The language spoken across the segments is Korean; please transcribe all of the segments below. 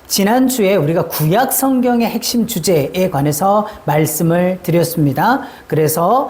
지난주에 우리가 구약 성경의 핵심 주제에 관해서 말씀을 드렸습니다. 그래서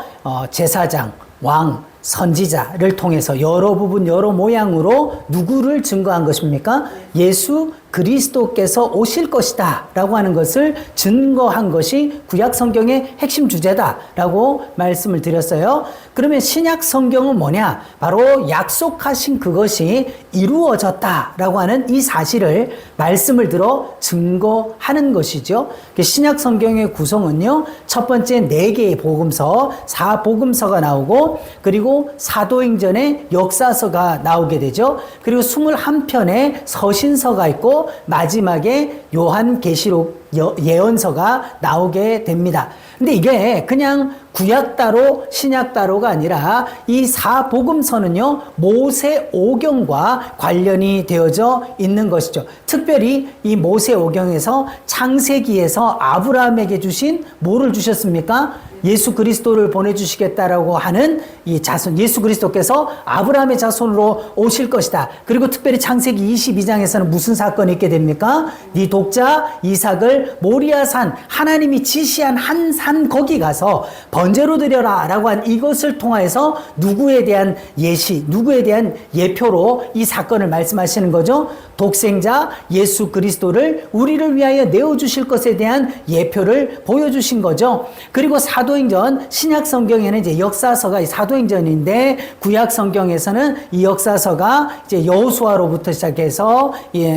제사장, 왕, 선지자를 통해서 여러 부분 여러 모양으로 누구를 증거한 것입니까? 예수 그리스도께서 오실 것이다 라고 하는 것을 증거한 것이 구약 성경의 핵심 주제다 라고 말씀을 드렸어요. 그러면 신약 성경은 뭐냐? 바로 약속하신 그것이 이루어졌다 라고 하는 이 사실을 말씀을 들어 증거하는 것이죠. 신약 성경의 구성은요, 첫 번째 4개의 복음서, 4복음서가 나오고, 그리고 사도행전의 역사서가 나오게 되죠. 그리고 21편의 서신서가 있고, 마지막에 요한계시록 예언서가 나오게 됩니다. 근데 이게 그냥 구약 따로 신약 따로가 아니라 이 4복음서는요, 모세오경과 관련이 되어져 있는 것이죠. 특별히 이 모세오경에서 창세기에서 아브라함에게 주신 뭐를 주셨습니까? 예수 그리스도를 보내주시겠다라고 하는 이 자손, 예수 그리스도께서 아브라함의 자손으로 오실 것이다. 그리고 특별히 창세기 22장에서는 무슨 사건이 있게 됩니까? 네 독자 이삭을 모리아산, 하나님이 지시한 한 산 거기 가서 번제로 드려라 라고 한 이것을 통하여서 누구에 대한 예시, 누구에 대한 예표로 이 사건을 말씀하시는 거죠. 독생자 예수 그리스도를 우리를 위하여 내어주실 것에 대한 예표를 보여주신 거죠. 그리고 사도행전, 신약 성경에는 이제 역사서가 사도행전인데, 구약 성경에서는 이 역사서가 이제 여호수아로부터 시작해서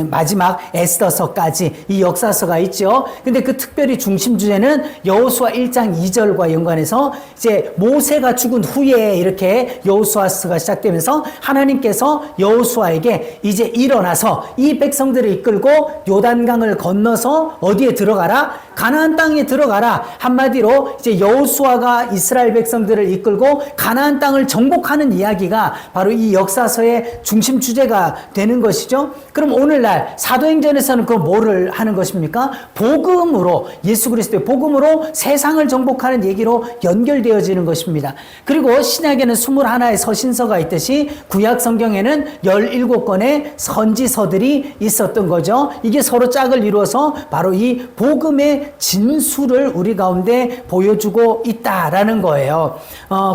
마지막 에스더서까지 이 역사서가 있죠. 근데 그 특별히 중심 주제는 여호수아 1장 2절과 연관해서 이제 모세가 죽은 후에 이렇게 여호수아서가 시작되면서 하나님께서 여호수아에게 이제 일어나서 이 백성들을 이끌고 요단강을 건너서 어디에 들어가라? 가나안 땅에 들어가라. 한마디로 이제 여호수아가 이스라엘 백성들을 이끌고 가나안 땅을 정복하는 이야기가 바로 이 역사서의 중심 주제가 되는 것이죠. 그럼 오늘날 사도행전에서는 그 뭐를 하는 것입니까? 복음으로, 예수 그리스도의 복음으로 세상을 정복하는 얘기로 연결되어지는 것입니다. 그리고 신약에는 21의 서신서가 있듯이 구약 성경에는 17권의 선지서들이 있었던 거죠. 이게 서로 짝을 이루어서 바로 이 복음의 진수를 우리 가운데 보여주고 있다라는 거예요.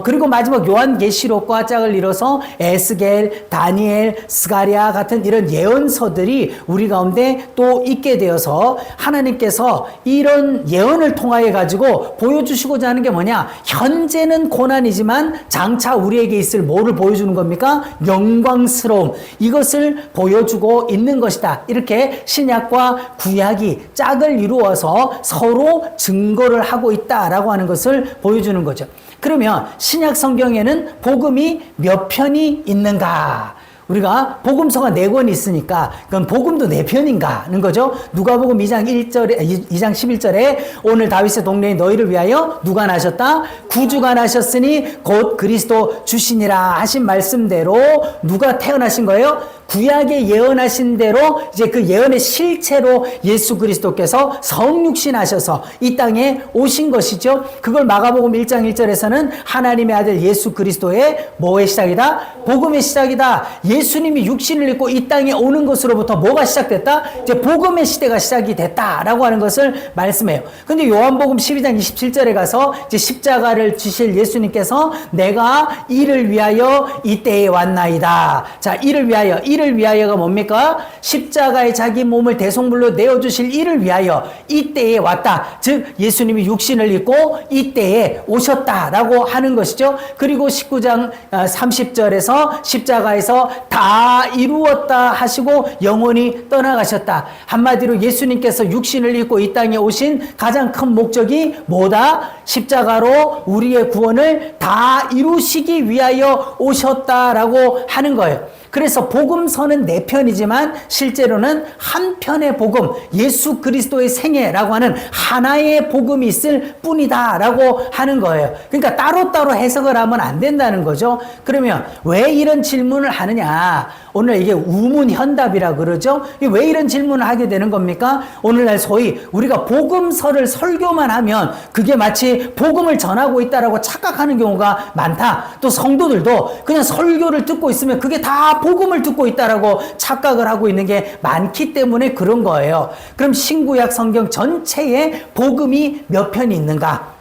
그리고 마지막 요한계시록과 짝을 이뤄서 에스겔, 다니엘, 스가랴 같은 이런 예언서들이 우리 가운데 또 있게 되어서 하나님께서 이런 예언을 통하여 가지고 보여주시고자 하는 게 뭐냐? 현재는 고난이지만 장차 우리에게 있을 뭐를 보여주는 겁니까? 영광스러움. 이것을 보여주고 있는 것이다. 이렇게 신약과 구약이 짝을 이루어서 서로 증거를 하고 있다라고 하는 것을 보여주는 거죠. 그러면 신약 성경에는 복음이 몇 편이 있는가? 우리가 복음서가 4권 있으니까 그럼 복음도 4편인가 하는 거죠. 누가복음 2장 11절에 오늘 다윗의 동네에 너희를 위하여 누가 나셨다? 구주가 나셨으니 곧 그리스도 주시니라 하신 말씀대로 누가 태어나신 거예요? 구약에 예언하신 대로 이제 그 예언의 실체로 예수 그리스도께서 성육신하셔서 이 땅에 오신 것이죠. 그걸 마가복음 1장 1절에서는 하나님의 아들 예수 그리스도의 뭐의 시작이다? 복음의 시작이다. 예수님이 육신을 입고 이 땅에 오는 것으로부터 뭐가 시작됐다? 이제 복음의 시대가 시작이 됐다라고 하는 것을 말씀해요. 근데 요한복음 12장 27절에 가서 이제 십자가를 지실 예수님께서 내가 이를 위하여 이 때에 왔나이다. 자, 이를 위하여가 뭡니까? 십자가에 자기 몸을 대속물로 내어주실 이를 위하여 이때에 왔다. 즉 예수님이 육신을 입고 이때에 오셨다라고 하는 것이죠. 그리고 19장 30절에서 십자가에서 다 이루었다 하시고 영원히 떠나가셨다. 한마디로 예수님께서 육신을 입고 이 땅에 오신 가장 큰 목적이 뭐다? 십자가로 우리의 구원을 다 이루시기 위하여 오셨다라고 하는 거예요. 그래서 복음서는 4편이지만 실제로는 한 편의 복음, 예수 그리스도의 생애라고 하는 하나의 복음이 있을 뿐이다 라고 하는 거예요. 그러니까 따로따로 해석을 하면 안 된다는 거죠. 그러면 왜 이런 질문을 하느냐? 오늘 이게 우문현답이라 그러죠. 왜 이런 질문을 하게 되는 겁니까? 오늘날 소위 우리가 복음서를 설교만 하면 그게 마치 복음을 전하고 있다라고 착각하는 경우가 많다. 또 성도들도 그냥 설교를 듣고 있으면 그게 다 복음을 듣고 있다라고 착각을 하고 있는 게 많기 때문에 그런 거예요. 그럼 신구약 성경 전체에 복음이 몇 편이 있는가?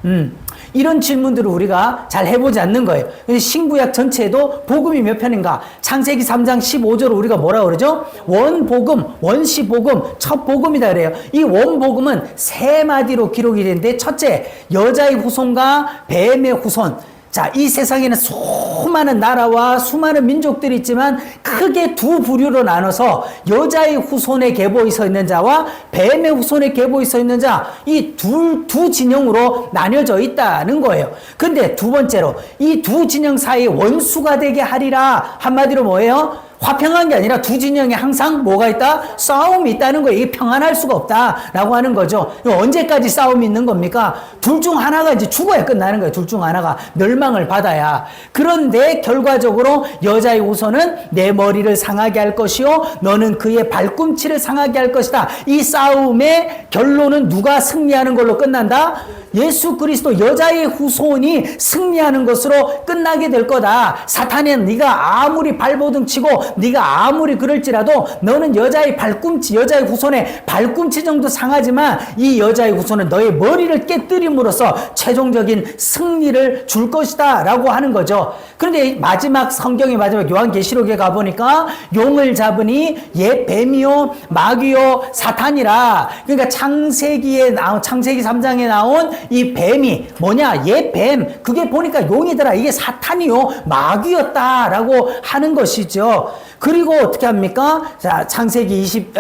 이런 질문들을 우리가 잘 해보지 않는 거예요. 신구약 전체에도 복음이 몇 편인가? 창세기 3장 15절을 우리가 뭐라 그러죠? 원복음, 원시복음, 첫 복음이다 그래요. 이 원복음은 세 마디로 기록이 되는데, 첫째, 여자의 후손과 뱀의 후손. 자, 이 세상에는 수많은 나라와 수많은 민족들이 있지만 크게 두 부류로 나눠서 여자의 후손에 계보에 서 있는 자와 뱀의 후손에 계보에 서 있는 자, 이 두 진영으로 나뉘어져 있다는 거예요. 근데 두 번째로 이 두 진영 사이에 원수가 되게 하리라. 한마디로 뭐예요? 화평한 게 아니라 두 진영에 항상 뭐가 있다? 싸움이 있다는 거예요. 이게 평안할 수가 없다라고 하는 거죠. 언제까지 싸움이 있는 겁니까? 둘 중 하나가 이제 죽어야 끝나는 거예요. 둘 중 하나가 멸망을 받아야. 그런데 결과적으로 여자의 후손은 내 머리를 상하게 할 것이요 너는 그의 발꿈치를 상하게 할 것이다. 이 싸움의 결론은 누가 승리하는 걸로 끝난다? 예수 그리스도 여자의 후손이 승리하는 것으로 끝나게 될 거다. 사탄은 네가 아무리 발버둥 치고 네가 아무리 그럴지라도 너는 여자의 발꿈치, 여자의 후손의 발꿈치 정도 상하지만 이 여자의 후손은 너의 머리를 깨뜨림으로써 최종적인 승리를 줄 것이다 라고 하는 거죠. 그런데 마지막 성경의 마지막 요한계시록에 가보니까 용을 잡으니 옛 뱀이요 마귀요 사탄이라. 그러니까 창세기 3장에 나온 이 뱀이 뭐냐? 옛 뱀. 그게 보니까 용이더라. 이게 사탄이요 마귀였다라고 하는 것이죠. 그리고 어떻게 합니까? 자, 창세기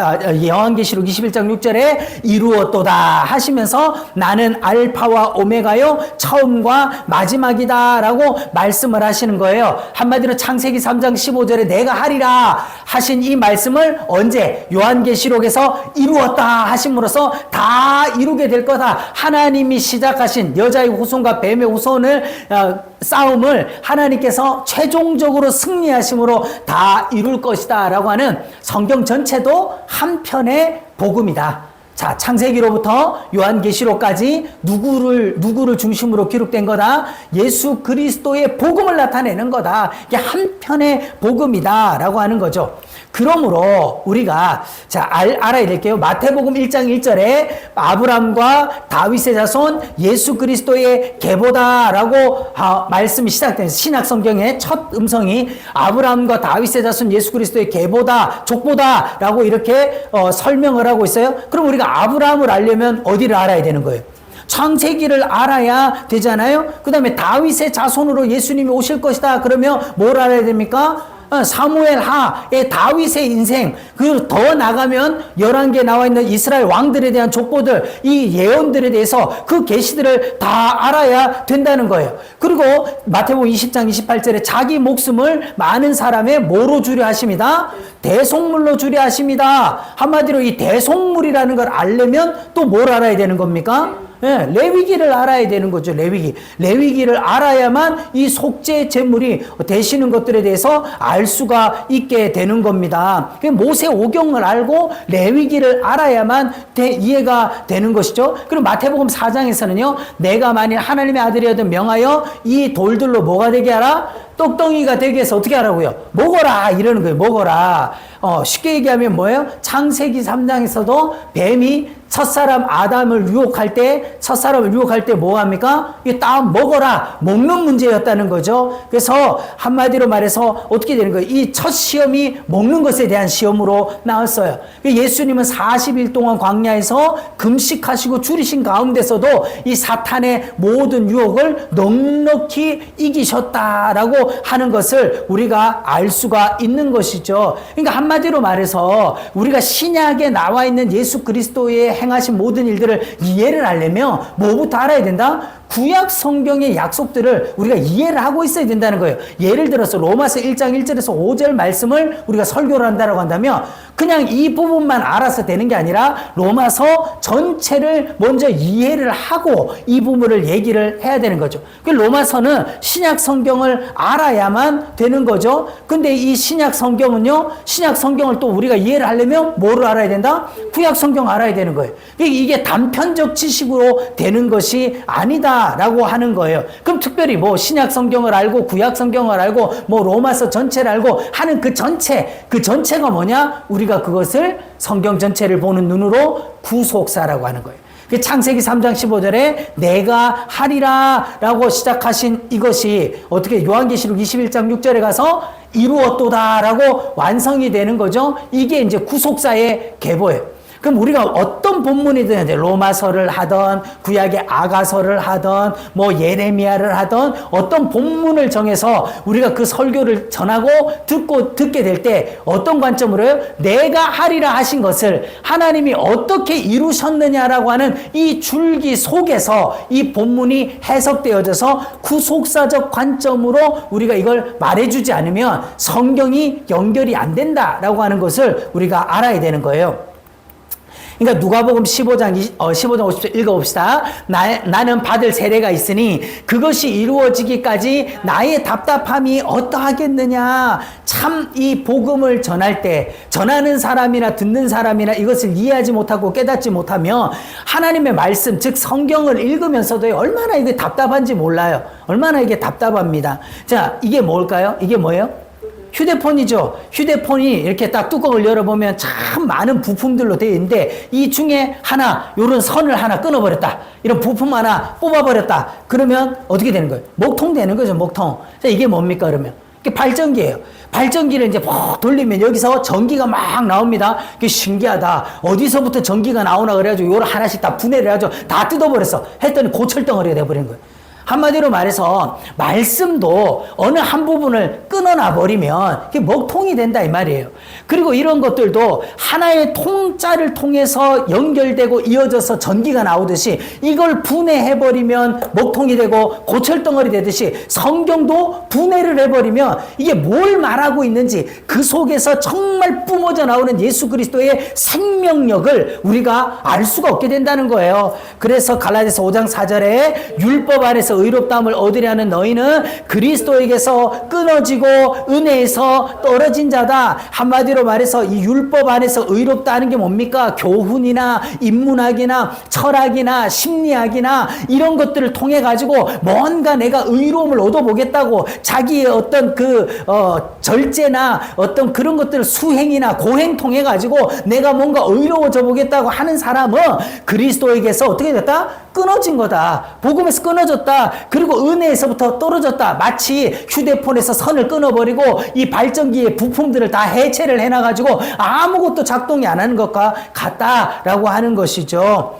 요한계시록 21장 6절에 이루었도다 하시면서 나는 알파와 오메가요 처음과 마지막이다 라고 말씀을 하시는 거예요. 한마디로 창세기 3장 15절에 내가 하리라 하신 이 말씀을 언제? 요한계시록에서 이루었다 하심으로써 다 이루게 될 거다. 하나님이 시작하신 여자의 후손과 뱀의 후손을 싸움을 하나님께서 최종적으로 승리하심으로 다 이룰 것이다 라고 하는 성경 전체도 한 편의 복음이다. 자, 창세기로부터 요한계시록까지 누구를 중심으로 기록된 거다? 예수 그리스도의 복음을 나타내는 거다. 이게 한 편의 복음이다 라고 하는 거죠. 그러므로 우리가 자 알아야 될게요. 마태복음 1장 1절에 아브람과 다윗의 자손 예수 그리스도의 계보다라고 말씀이 시작된 신약 성경의 첫 음성이 아브람과 다윗의 자손 예수 그리스도의 계보다 족보다라고 이렇게 설명을 하고 있어요. 그럼 우리가 아브람을 알려면 어디를 알아야 되는 거예요? 창세기를 알아야 되잖아요. 그 다음에 다윗의 자손으로 예수님이 오실 것이다. 그러면 뭘 알아야 됩니까? 사무엘 하의 다윗의 인생, 그리고 더 나가면 11개 나와 있는 이스라엘 왕들에 대한 족보들, 이 예언들에 대해서 그 계시들을 다 알아야 된다는 거예요. 그리고 마태복음 20장 28절에 자기 목숨을 많은 사람의 뭐로 주려 하십니다? 대속물로 주려 하십니다. 한마디로 이 대속물이라는 걸 알려면 또 뭘 알아야 되는 겁니까? 네, 레위기를 알아야 되는 거죠. 레위기를 알아야만 이 속죄 제물이 되시는 것들에 대해서 알 수가 있게 되는 겁니다. 모세 오경을 알고 레위기를 알아야만 이해가 되는 것이죠. 그리고 마태복음 4장에서는요 내가 만일 하나님의 아들이어든 명하여 이 돌들로 뭐가 되게 하라? 똑덩이가 되게 해서 어떻게 하라고요? 먹어라 이러는 거예요. 먹어라. 쉽게 얘기하면 뭐예요? 창세기 3장에서도 뱀이 첫사람을 유혹할 때 뭐 합니까? 이 딱 먹어라. 먹는 문제였다는 거죠. 그래서 한마디로 말해서 어떻게 되는 거예요? 이 첫 시험이 먹는 것에 대한 시험으로 나왔어요. 예수님은 40일 동안 광야에서 금식하시고 줄이신 가운데서도 이 사탄의 모든 유혹을 넉넉히 이기셨다라고 하는 것을 우리가 알 수가 있는 것이죠. 그러니까 한마디로 말해서 우리가 신약에 나와 있는 예수 그리스도의 행하신 모든 일들을 이해를 하려면 뭐부터 알아야 된다? 구약 성경의 약속들을 우리가 이해를 하고 있어야 된다는 거예요. 예를 들어서 로마서 1장 1절에서 5절 말씀을 우리가 설교를 한다고 한다면 그냥 이 부분만 알아서 되는 게 아니라 로마서 전체를 먼저 이해를 하고 이 부분을 얘기를 해야 되는 거죠. 그 로마서는 신약 성경을 알아야만 되는 거죠. 근데 이 신약 성경은요, 신약 성경을 또 우리가 이해를 하려면 뭐를 알아야 된다? 구약 성경 알아야 되는 거예요. 이게 단편적 지식으로 되는 것이 아니다 된다라고 하는 거예요. 그럼 특별히 뭐 신약 성경을 알고 구약 성경을 알고 뭐 로마서 전체를 알고 하는 그 전체가 뭐냐? 우리가 그것을 성경 전체를 보는 눈으로 구속사라고 하는 거예요. 창세기 3장 15절에 내가 하리라 라고 시작하신 이것이 어떻게 요한계시록 21장 6절에 가서 이루었도다 라고 완성이 되는 거죠. 이게 이제 구속사의 계보예요. 그럼 우리가 어떤 본문이든 로마서를 하던 구약의 아가서를 하던 뭐 예레미야를 하던 어떤 본문을 정해서 우리가 그 설교를 전하고 듣게 될 때 어떤 관점으로요? 내가 하리라 하신 것을 하나님이 어떻게 이루셨느냐라고 하는 이 줄기 속에서 이 본문이 해석되어져서 구속사적 관점으로 우리가 이걸 말해주지 않으면 성경이 연결이 안 된다라고 하는 것을 우리가 알아야 되는 거예요. 그러니까 누가복음 15장 50절 읽어봅시다. 나는 받을 세례가 있으니 그것이 이루어지기까지 나의 답답함이 어떠하겠느냐. 참 이 복음을 전할 때 전하는 사람이나 듣는 사람이나 이것을 이해하지 못하고 깨닫지 못하면 하나님의 말씀 즉 성경을 읽으면서도 얼마나 이게 답답한지 몰라요. 얼마나 이게 답답합니다. 자, 이게 뭘까요? 이게 뭐예요? 휴대폰이죠. 휴대폰이 이렇게 딱 뚜껑을 열어보면 참 많은 부품들로 되어 있는데 이 중에 하나, 요런 선을 하나 끊어버렸다. 이런 부품 하나 뽑아버렸다. 그러면 어떻게 되는 거예요? 목통 되는 거죠, 목통. 자, 이게 뭡니까, 그러면? 이게 발전기예요. 발전기를 이제 푹 돌리면 여기서 전기가 막 나옵니다. 이게 신기하다. 어디서부터 전기가 나오나 그래가지고 요를 하나씩 다 분해를 해가지고 다 뜯어버렸어. 했더니 고철덩어리가 돼버린 거예요. 한마디로 말해서 말씀도 어느 한 부분을 끊어놔 버리면 그게 먹통이 된다 이 말이에요. 그리고 이런 것들도 하나의 통짜를 통해서 연결되고 이어져서 전기가 나오듯이 이걸 분해해 버리면 먹통이 되고 고철덩어리 되듯이 성경도 분해를 해버리면 이게 뭘 말하고 있는지 그 속에서 정말 뿜어져 나오는 예수 그리스도의 생명력을 우리가 알 수가 없게 된다는 거예요. 그래서 갈라디아서 5장 4절에 율법 안에서 의롭다함을 얻으려는 너희는 그리스도에게서 끊어지고 은혜에서 떨어진 자다. 한마디로 말해서 이 율법 안에서 의롭다는 게 뭡니까? 교훈이나 인문학이나 철학이나 심리학이나 이런 것들을 통해 가지고 뭔가 내가 의로움을 얻어보겠다고 자기의 어떤 절제나 어떤 그런 것들을 수행이나 고행 통해 가지고 내가 뭔가 의로워져 보겠다고 하는 사람은 그리스도에게서 어떻게 됐다? 끊어진 거다. 복음에서 끊어졌다. 그리고 은혜에서부터 떨어졌다. 마치 휴대폰에서 선을 끊어버리고 이 발전기의 부품들을 다 해체를 해놔가지고 아무것도 작동이 안 하는 것과 같다라고 하는 것이죠.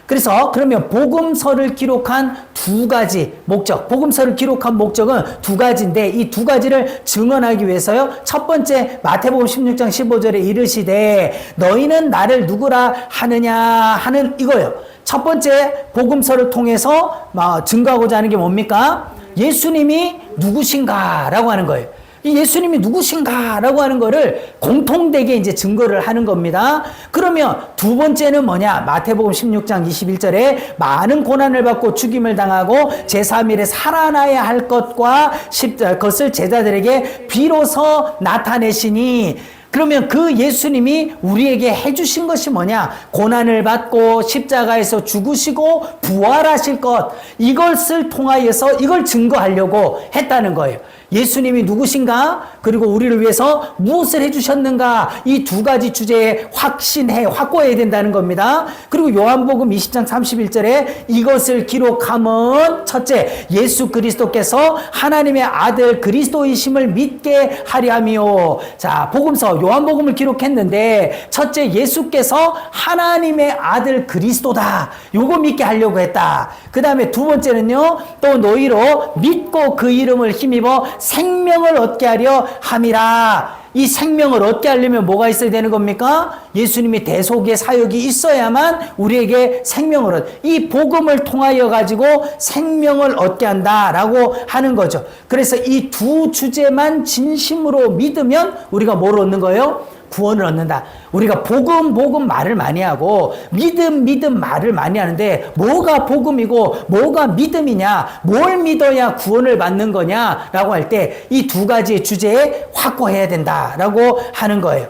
그래서 그러면 복음서를 기록한 두 가지 목적, 복음서를 기록한 목적은 두 가지인데 이 두 가지를 증언하기 위해서요. 첫 번째 마태복음 16장 15절에 이르시되 너희는 나를 누구라 하느냐 하는 이거예요. 첫 번째 복음서를 통해서 증거하고자 하는 게 뭡니까? 예수님이 누구신가라고 하는 거예요. 이 예수님이 누구신가라고 하는 거를 공통되게 이제 증거를 하는 겁니다. 그러면 두 번째는 뭐냐? 마태복음 16장 21절에 많은 고난을 받고 죽임을 당하고 제3일에 살아나야 할 것을 제자들에게 비로소 나타내시니 그러면 그 예수님이 우리에게 해주신 것이 뭐냐? 고난을 받고 십자가에서 죽으시고 부활하실 것 이것을 통하여서 이걸 증거하려고 했다는 거예요. 예수님이 누구신가? 그리고 우리를 위해서 무엇을 해주셨는가? 이 두 가지 주제에 확고해야 된다는 겁니다. 그리고 요한복음 20장 31절에 이것을 기록함은 첫째, 예수 그리스도께서 하나님의 아들 그리스도이심을 믿게 하려 함이요. 자, 복음서 요한복음을 기록했는데 첫째, 예수께서 하나님의 아들 그리스도다. 요거 믿게 하려고 했다. 그 다음에 두 번째는요, 또 너희로 믿고 그 이름을 힘입어 생명을 얻게 하려 함이라. 이 생명을 얻게 하려면 뭐가 있어야 되는 겁니까? 예수님이 대속의 사역이 있어야만 우리에게 생명을 이 복음을 통하여 가지고 생명을 얻게 한다라고 하는 거죠. 그래서 이 두 주제만 진심으로 믿으면 우리가 뭘 얻는 거예요? 구원을 얻는다. 우리가 복음 말을 많이 하고 믿음 말을 많이 하는데 뭐가 복음이고 뭐가 믿음이냐, 뭘 믿어야 구원을 받는 거냐라고 할 때 이 두 가지 주제에 확고해야 된다라고 하는 거예요.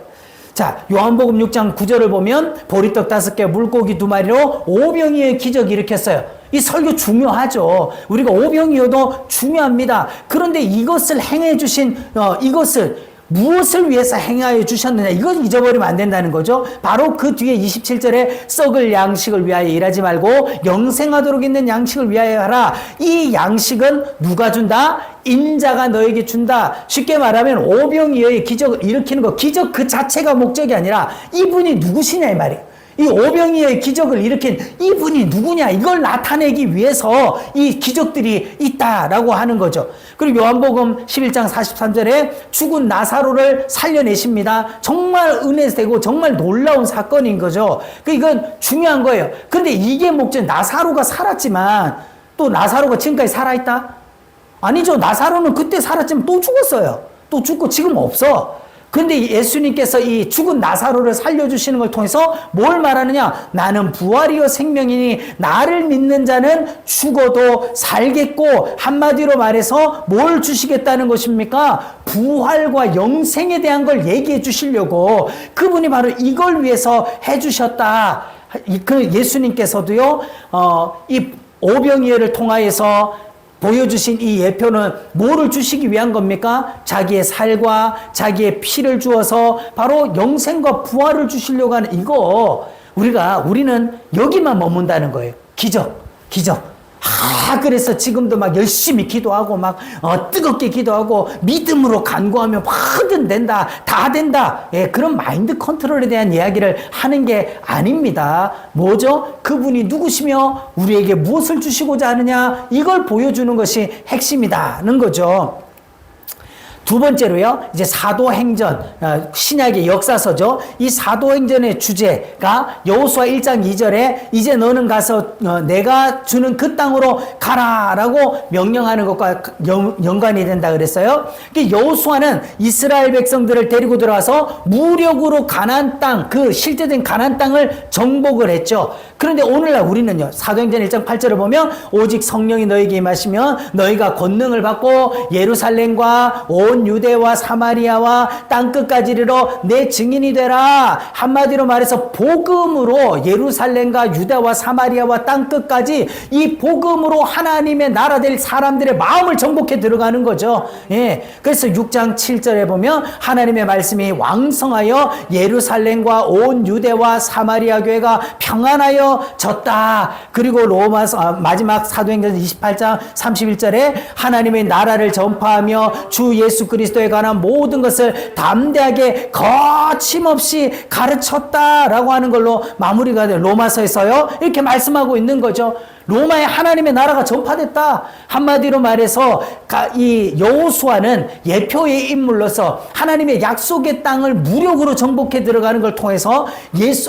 자, 요한복음 6장 9절을 보면 보리떡 5개 물고기 2마리로 5병이의 기적을 일으켰어요. 이 설교 중요하죠. 우리가 오병이어도 중요합니다. 그런데 이것을 행해 주신 이것을 무엇을 위해서 행하여 주셨느냐, 이걸 잊어버리면 안 된다는 거죠. 바로 그 뒤에 27절에 썩을 양식을 위하여 일하지 말고 영생하도록 있는 양식을 위하여 하라. 이 양식은 누가 준다? 인자가 너에게 준다. 쉽게 말하면 오병이어의 기적을 일으키는 것, 기적 그 자체가 목적이 아니라 이분이 누구시냐 이 말이에요. 이 오병이어의 기적을 일으킨 이분이 누구냐, 이걸 나타내기 위해서 이 기적들이 있다라고 하는 거죠. 그리고 요한복음 11장 43절에 죽은 나사로를 살려내십니다. 정말 은혜되고 정말 놀라운 사건인 거죠. 이건 중요한 거예요. 그런데 이게 목적, 나사로가 살았지만 또 나사로가 지금까지 살아있다? 아니죠. 나사로는 그때 살았지만 또 죽었어요. 또 죽고 지금 없어. 그런데 예수님께서 이 죽은 나사로를 살려주시는 걸 통해서 뭘 말하느냐? 나는 부활이요 생명이니 나를 믿는 자는 죽어도 살겠고, 한마디로 말해서 뭘 주시겠다는 것입니까? 부활과 영생에 대한 걸 얘기해 주시려고 그분이 바로 이걸 위해서 해주셨다. 그 예수님께서도요, 이 오병이어를 통하여서 보여주신 이 예표는 뭐를 주시기 위한 겁니까? 자기의 살과 자기의 피를 주어서 바로 영생과 부활을 주시려고 하는 이거, 우리는 여기만 머문다는 거예요. 기적. 그래서 지금도 막 열심히 기도하고 뜨겁게 기도하고 믿음으로 간구하면 뭐든 된다, 다 된다. 예, 그런 마인드 컨트롤에 대한 이야기를 하는 게 아닙니다. 뭐죠? 그분이 누구시며 우리에게 무엇을 주시고자 하느냐, 이걸 보여주는 것이 핵심이다는 거죠. 두 번째로요, 이제 사도행전, 신약의 역사서죠. 이 사도행전의 주제가 여호수아 1장 2절에 이제 너는 가서 내가 주는 그 땅으로 가라라고 명령하는 것과 연관이 된다 그랬어요. 여호수아는 이스라엘 백성들을 데리고 들어와서 무력으로 가나안 땅, 그 실제된 가나안 땅을 정복을 했죠. 그런데 오늘날 우리는요, 사도행전 1장 8절을 보면 오직 성령이 너에게 임하시면 너희가 권능을 받고 예루살렘과 온 유대와 사마리아와 땅끝까지 이르러 내 증인이 되라. 한마디로 말해서 복음으로 예루살렘과 유대와 사마리아와 땅끝까지 이 복음으로 하나님의 나라 될 사람들의 마음을 정복해 들어가는 거죠. 예. 그래서 6장 7절에 보면 하나님의 말씀이 왕성하여 예루살렘과 온 유대와 사마리아 교회가 평안하여졌다. 그리고 마지막 사도행전 28장 31절에 하나님의 나라를 전파하며 주 예수 그리스도에 관한 모든 것을 담대하게 거침없이 가르쳤다라고 하는 걸로 마무리가 돼요. 로마서에서요, 이렇게 말씀하고 있는 거죠. 로마에 하나님의 나라가 전파됐다. 한마디로 말해서 이 여호수아는 예표의 인물로서 하나님의 약속의 땅을 무력으로 정복해 들어가는 걸 통해서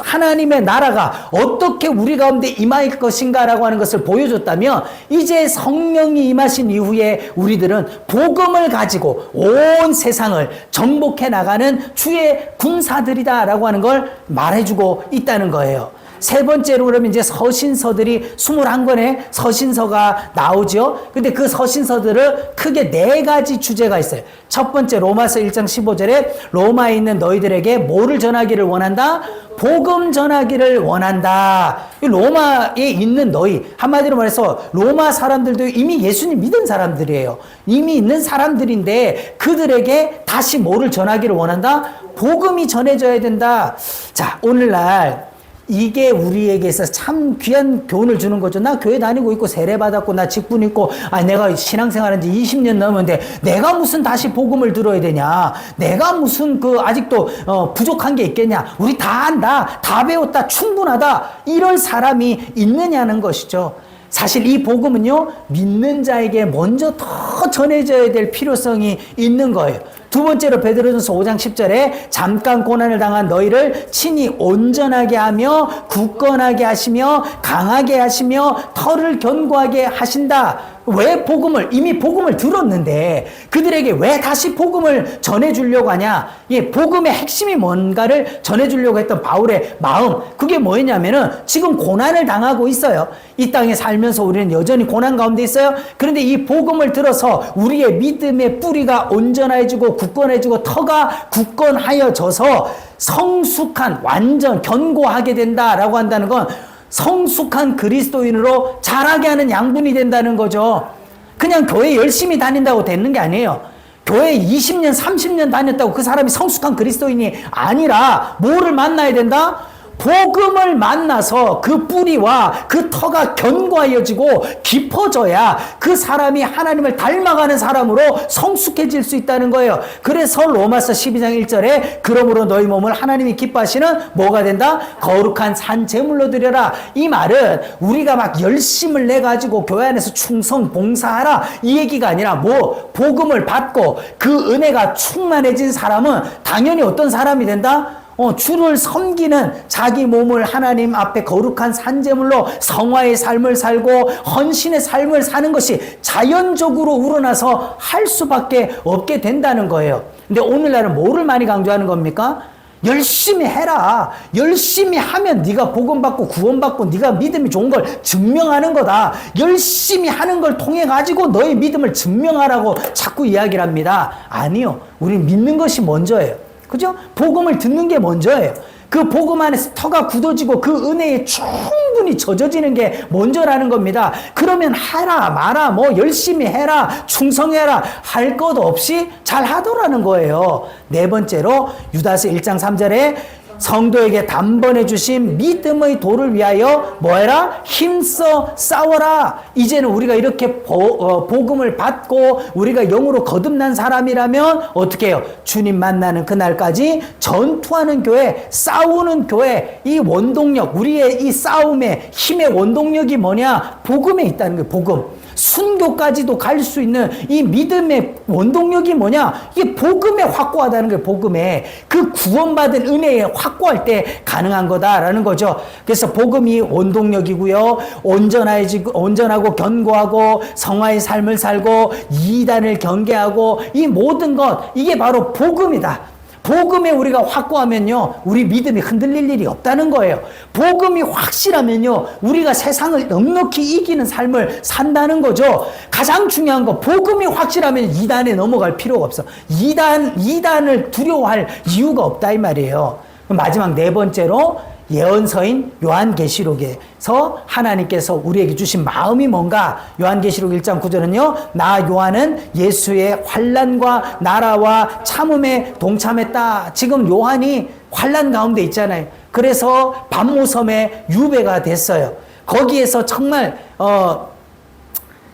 하나님의 나라가 어떻게 우리 가운데 임할 것인가라고 하는 것을 보여줬다면, 이제 성령이 임하신 이후에 우리들은 복음을 가지고 온 세상을 정복해 나가는 주의 군사들이다라고 하는 걸 말해주고 있다는 거예요. 세 번째로 그러면 이제 서신서들이 21권의 서신서가 나오죠. 근데 그 서신서들은 크게 네 가지 주제가 있어요. 첫 번째, 로마서 1장 15절에 로마에 있는 너희들에게 뭐를 전하기를 원한다? 복음 전하기를 원한다. 로마에 있는 너희, 한마디로 말해서 로마 사람들도 이미 예수님 믿은 사람들이에요. 이미 있는 사람들인데 그들에게 다시 뭐를 전하기를 원한다? 복음이 전해져야 된다. 자, 오늘날 이게 우리에게 있어서 참 귀한 교훈을 주는 거죠. 나 교회 다니고 있고 세례받았고 나 직분 있고 내가 신앙생활한 지 20년 넘었는데 내가 무슨 다시 복음을 들어야 되냐, 내가 무슨 아직도 부족한 게 있겠냐, 우리 다 안다, 다 배웠다, 충분하다, 이럴 사람이 있느냐는 것이죠. 사실 이 복음은요, 믿는 자에게 먼저 더 전해져야 될 필요성이 있는 거예요. 두 번째로 베드로전서 5장 10절에 잠깐 고난을 당한 너희를 친히 온전하게 하며 굳건하게 하시며 강하게 하시며 털을 견고하게 하신다. 왜 이미 복음을 들었는데 그들에게 왜 다시 복음을 전해주려고 하냐? 복음의 핵심이 뭔가를 전해주려고 했던 바울의 마음, 그게 뭐였냐면은 지금 고난을 당하고 있어요. 이 땅에 살면서 우리는 여전히 고난 가운데 있어요. 그런데 이 복음을 들어서 우리의 믿음의 뿌리가 온전해지고 굳건해지고 터가 굳건하여져서 성숙한, 완전 견고하게 된다라고 한다는 건 성숙한 그리스도인으로 자라게 하는 양분이 된다는 거죠. 그냥 교회 열심히 다닌다고 되는 게 아니에요. 교회 20년, 30년 다녔다고 그 사람이 성숙한 그리스도인이 아니라 뭐를 만나야 된다? 복음을 만나서 그 뿌리와 그 터가 견고해지고 깊어져야 그 사람이 하나님을 닮아가는 사람으로 성숙해질 수 있다는 거예요. 그래서 로마서 12장 1절에 그러므로 너희 몸을 하나님이 기뻐하시는 뭐가 된다? 거룩한 산 제물로 드려라. 이 말은 우리가 막 열심을 내가지고 교회 안에서 충성 봉사하라 이 얘기가 아니라 뭐 복음을 받고 그 은혜가 충만해진 사람은 당연히 어떤 사람이 된다? 주를 섬기는 자기 몸을 하나님 앞에 거룩한 산제물로 성화의 삶을 살고 헌신의 삶을 사는 것이 자연적으로 우러나서 할 수밖에 없게 된다는 거예요. 근데 오늘날은 뭐를 많이 강조하는 겁니까? 열심히 해라. 열심히 하면 네가 복음 받고 구원 받고 네가 믿음이 좋은 걸 증명하는 거다. 열심히 하는 걸 통해 가지고 너의 믿음을 증명하라고 자꾸 이야기를 합니다. 아니요. 우리 믿는 것이 먼저예요. 그죠? 복음을 듣는 게 먼저예요. 그 복음 안에서 터가 굳어지고 그 은혜에 충분히 젖어지는 게 먼저라는 겁니다. 그러면 하라 마라 뭐 열심히 해라 충성해라 할 것 없이 잘 하더라는 거예요. 네 번째로 유다서 1장 3절에 성도에게 단번에 주신 믿음의 도를 위하여 뭐해라? 힘써 싸워라. 이제는 우리가 이렇게 복음을 받고 우리가 영으로 거듭난 사람이라면 어떻게 해요? 주님 만나는 그날까지 전투하는 교회, 싸우는 교회, 이 원동력, 우리의 이 싸움의 힘의 원동력이 뭐냐? 복음에 있다는 거예요. 복음. 순교까지도 갈 수 있는 이 믿음의 원동력이 뭐냐? 이게 복음에 확고하다는 거예요. 복음에. 그 구원받은 은혜에 확고할 때 가능한 거다라는 거죠. 그래서 복음이 원동력이고요. 온전하고 견고하고 성화의 삶을 살고 이단을 경계하고 이 모든 것 이게 바로 복음이다. 복음에 우리가 확고하면요, 우리 믿음이 흔들릴 일이 없다는 거예요. 복음이 확실하면요, 우리가 세상을 넉넉히 이기는 삶을 산다는 거죠. 가장 중요한 거, 복음이 확실하면 이단에 넘어갈 필요가 없어. 이단을 두려워할 이유가 없다 이 말이에요. 마지막 네 번째로 예언서인 요한계시록에서 하나님께서 우리에게 주신 마음이 뭔가? 요한계시록 1장 9절은요. 나 요한은 예수의 환난과 나라와 참음에 동참했다. 지금 요한이 환난 가운데 있잖아요. 그래서 반모섬에 유배가 됐어요. 거기에서 정말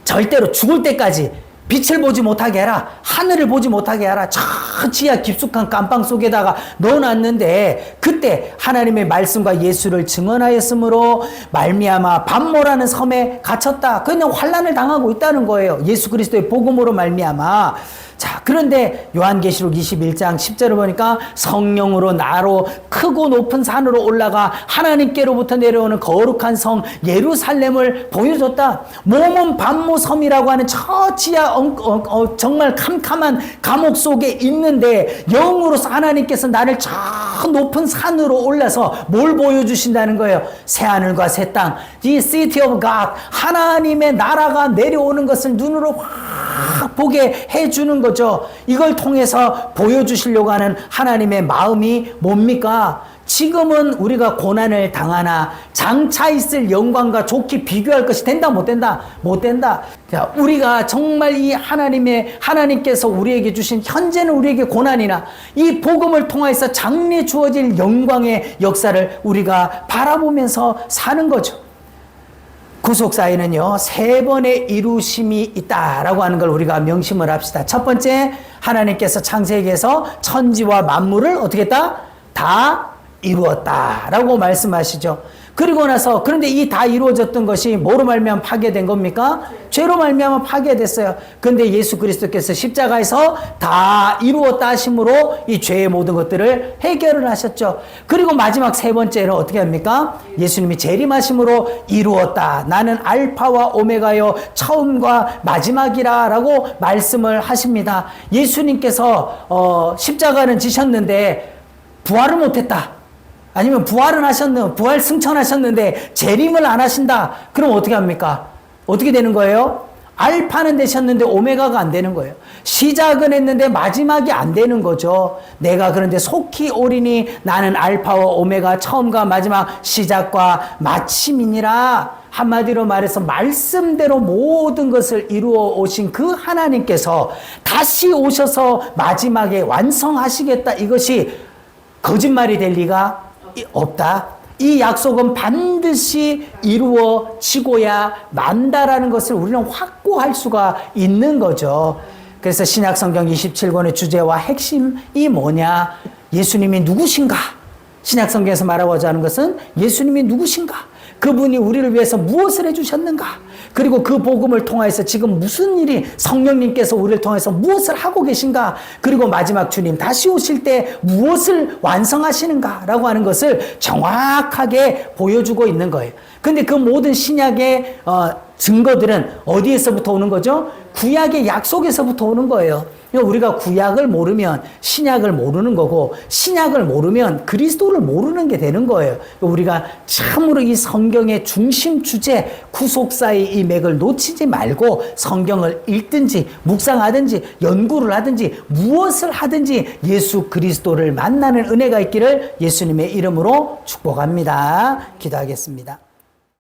절대로 죽을 때까지 빛을 보지 못하게 해라. 하늘을 보지 못하게 하라. 저 지하 깊숙한 깜방 속에다가 넣어놨는데 그때 하나님의 말씀과 예수를 증언하였으므로 말미암아 반모라는 섬에 갇혔다. 그냥 환난을 당하고 있다는 거예요. 예수 그리스도의 복음으로 말미암아. 자, 그런데 요한계시록 21장 10절을 보니까 성령으로 나로 크고 높은 산으로 올라가 하나님께로부터 내려오는 거룩한 성 예루살렘을 보여줬다. 몸은 반모섬이라고 하는 저 지하 정말 캄캄한 감옥 속에 있는데 영으로서 하나님께서 나를 저 높은 산으로 올라서 뭘 보여주신다는 거예요? 새하늘과 새 땅, The City of God, 하나님의 나라가 내려오는 것을 눈으로 확 보게 해주는 거죠. 이걸 통해서 보여주시려고 하는 하나님의 마음이 뭡니까? 지금은 우리가 고난을 당하나 장차 있을 영광과 좋게 비교할 것이 된다 못 된다? 못 된다. 자, 우리가 정말 이 하나님께서 우리에게 주신 현재는 우리에게 고난이나 이 복음을 통해서 장래 주어질 영광의 역사를 우리가 바라보면서 사는 거죠. 구속사에는요, 3번의 이루심이 있다라고 하는 걸 우리가 명심을 합시다. 첫 번째, 하나님께서 창세기에서 천지와 만물을 어떻게 했다? 다 이루었다라고 말씀하시죠. 그리고 나서 그런데 이 다 이루어졌던 것이 뭐로 말미암아 파괴된 겁니까? 죄로 말미암아 파괴됐어요. 그런데 예수 그리스도께서 십자가에서 다 이루었다 하심으로 이 죄의 모든 것들을 해결을 하셨죠. 그리고 마지막 세 번째는 어떻게 합니까? 예수님이 재림하심으로 이루었다. 나는 알파와 오메가요 처음과 마지막이라 라고 말씀을 하십니다. 예수님께서 십자가는 지셨는데 부활을 못했다. 아니면 부활 승천하셨는데 재림을 안 하신다. 그럼 어떻게 합니까? 어떻게 되는 거예요? 알파는 되셨는데 오메가가 안 되는 거예요. 시작은 했는데 마지막이 안 되는 거죠. 내가 그런데 속히 오리니 나는 알파와 오메가 처음과 마지막 시작과 마침이니라. 한마디로 말해서 말씀대로 모든 것을 이루어 오신 그 하나님께서 다시 오셔서 마지막에 완성하시겠다. 이것이 거짓말이 될 리가 없다. 이 약속은 반드시 이루어지고야 만다라는 것을 우리는 확고할 수가 있는 거죠. 그래서 신약성경 27권의 주제와 핵심이 뭐냐? 예수님이 누구신가? 신약성경에서 말하고자 하는 것은 예수님이 누구신가? 그분이 우리를 위해서 무엇을 해주셨는가? 그리고 그 복음을 통해서 지금 무슨 일이 성령님께서 우리를 통해서 무엇을 하고 계신가? 그리고 마지막 주님 다시 오실 때 무엇을 완성하시는가? 라고 하는 것을 정확하게 보여주고 있는 거예요. 근데 그 모든 신약의 증거들은 어디에서부터 오는 거죠? 구약의 약속에서부터 오는 거예요. 우리가 구약을 모르면 신약을 모르는 거고, 신약을 모르면 그리스도를 모르는 게 되는 거예요. 우리가 참으로 이 성경의 중심 주제, 구속사의 이 맥을 놓치지 말고 성경을 읽든지 묵상하든지 연구를 하든지 무엇을 하든지 예수 그리스도를 만나는 은혜가 있기를 예수님의 이름으로 축복합니다. 기도하겠습니다.